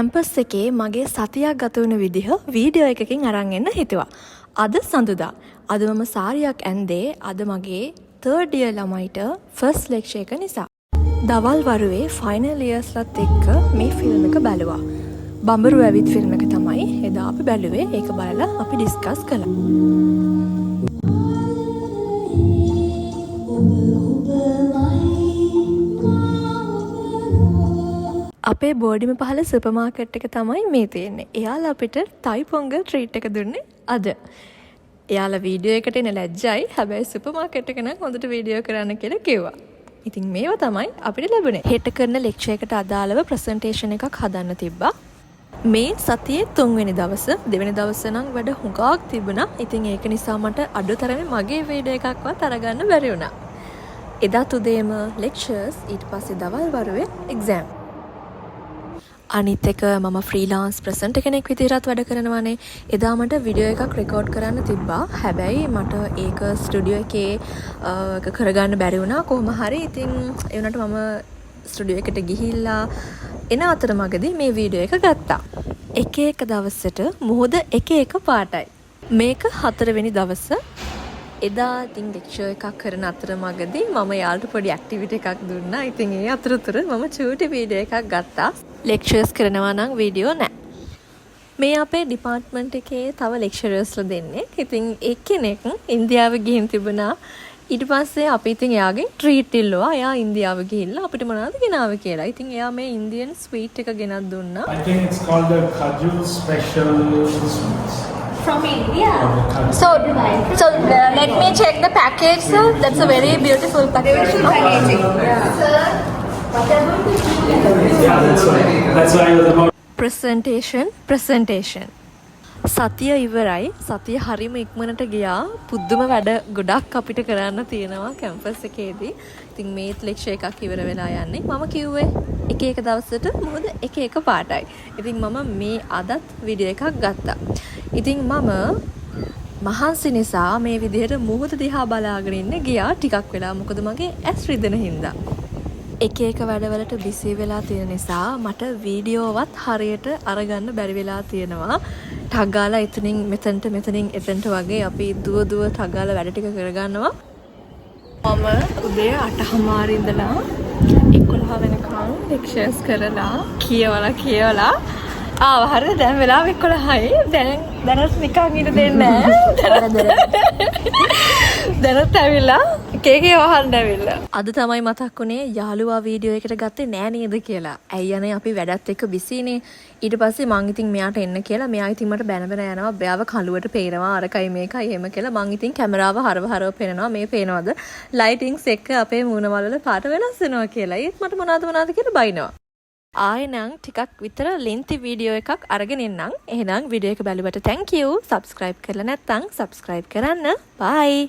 Campus එකේ මගේ සතියක් ගත වුණ විදිහ වීඩියෝ එකකින් අරන් එන්න හිතුවා. අද සඳුදා. අද මම සාරියක් ඇන්දේ අද මගේ 3rd year ළමයිට first lecture එක නිසා. දවල් වරුවේ final yearsලත් එක්ක මේ ෆිල්ම් එක බැලුවා. බඹරු ඇවිත් ෆිල්ම් එක තමයි එදා අපි බැලුවේ. ඒක බලලා අපි ඩිස්කස් කළා. අපේ බෝඩිම පහළ සුපර් මාකට් එක තමයි මේ තියෙන්නේ. එයාලා අපිට තයි පොංගල් ට්‍රීට් එක දුන්නේ අද. එයාලා වීඩියෝ එකට එන ලැජ්ජයි. හැබැයි සුපර් මාකට් එක නම් හොඳට වීඩියෝ කරන්න කියලා කිව්වා. ඉතින් මේව තමයි අපිට ලැබුණේ. හෙට කරන ලෙක්චර් එකට අදාළව ප්‍රසන්ටේෂන් එකක් හදන්න තිබ්බා. මේ සතියේ 3 වෙනි දවස, දෙවෙනි දවස නම් වැඩ හුඟක් තිබුණා. ඉතින් ඒක නිසා මට අඩුතරමේ මගේ වීඩියෝ එකක්වත් අරගන්න බැරි වුණා. එදා උදේම ලෙක්චර්ස්, ඊට පස්සේ දවල් වරුවේ එක්සෑම්. අනිත් එක මම ෆ්‍රීලාන්ස් ප්‍රසන්ටර් කෙනෙක් විදිහට වැඩ කරනවානේ. එදා මට වීඩියෝ එකක් රෙකෝඩ් කරන්න තිබ්බා. හැබැයි මට ඒක ස්ටුඩියෝ එකේ කරගන්න බැරි වුණා කොහොම හරි. ඉතින් ඒ වුණාට මම ස්ටුඩියෝ එකට ගිහිල්ලා එන අතරමඟදී මේ වීඩියෝ එක ගත්තා. එක එක දවසට මුහුද එක එක පාටයි. මේක 4 වෙනි දවස. එදා ඉතින් ලෙක්චර් එකක් කරන අතරමඟදී මම යාළුට පොඩි ඇක්ටිවිටි එකක් දුන්නා. ඉතින් ඒ අතරතුර මම චූටි වීඩියෝ එකක් ගත්තා. ලෙක්චර්ස් කරනවා නම් වීඩියෝ නැහැ. මේ අපේ ඩිපාර්ට්මන්ට් එකේ තව ලෙක්චරර්ස්ලා දෙන්නේ. ඉතින් එක්කෙනෙක් ඉන්දියාව ගිහින් තිබුණා. ඊට පස්සේ අපි ඉතින් එයාගෙන් ට්‍රීට් ඉල්ලුවා. එයා ඉන්දියාව ගිහිල්ලා අපිට මොනවද ගෙනාවේ කියලා. ඉතින් එයා මේ ඉන්දියන් ස්වීට් එක ගෙනත් දුන්නා. I think it's called the Kaju special sweets. From India. So let me check the package, sir. That's a very beautiful package. Packaging. Sir, what about the Yeah, that's why I was about. Presentation. සතිය ඉවරයි. සතිය හරිම ඉක්මනට ගියා. පුදුම වැඩ ගොඩක් අපිට කරන්න තියෙනවා කැම්පස් එකේදී. ඉතින් මේත් ලෙක්චර් එකක් ඉවර වෙලා යන්නේ. මම කිව්වේ එක එක දවසට මොකද එක එක පාටයි. ඉතින් මම මේ අදත් වීඩියෝ එකක් ගත්තා. ඉතින් මම මහන්සි නිසා මේ විදිහට මුහුද දිහා බලාගෙන ඉන්න ගියා ටිකක් වෙලා. මොකද මගේ ඇස් රිදෙන හින්දා. එක එක වැඩවලට බිසි වෙලා තියෙන නිසා මට වීඩියෝවත් හරියට අරගන්න බැරි වෙලා තියෙනවා. ටග් ගාලා එතනින් මෙතනට මෙතනින් එතනට වගේ අපි දුව ටග් ගාලා වැඩ ටික කරගන්නවා. මම උදේ 8:00 ඉඳලා 11 වෙනකන් ලෙක්චර්ස් කරලා කියවලා ආව හරියට දැන් වෙලාව 11යි. දැනත් නිකන් ඉඳ දෙන්නේ නැහැ. දැනත් ඇවිල්ලා කේකේ වහන්න ඇවිල්ලා. අද තමයි මතක් වුණේ යාළුවා වීඩියෝ එකට ගත්තේ නෑ නේද කියලා. ඇයි අනේ අපි වැඩත් එක්ක බිසිනේ. ඊට පස්සේ මං ඉතින් මෙයාට එන්න කියලා මෙයා ඉතින් මට බැන යනවා. බෑව කළුවට පේනවා අරකයි මේකයි එහෙම කියලා. මං ඉතින් කැමරාව හරව පේනවා. මේ පේනවද? ලයිටින්ග්ස් එක්ක අපේ මූණවල වල පාට වෙනස් වෙනවා කියලා. ඒත් මට මොනවද කියලා බයිනවා. ආයෙනම් ටිකක් විතර ලෙන්ති වීඩියෝ එකක් අරගෙන එන්නම්. එහෙනම් වීඩියෝ එක බැලුවට thank you. subscribe කරලා නැත්නම් subscribe කරන්න. bye.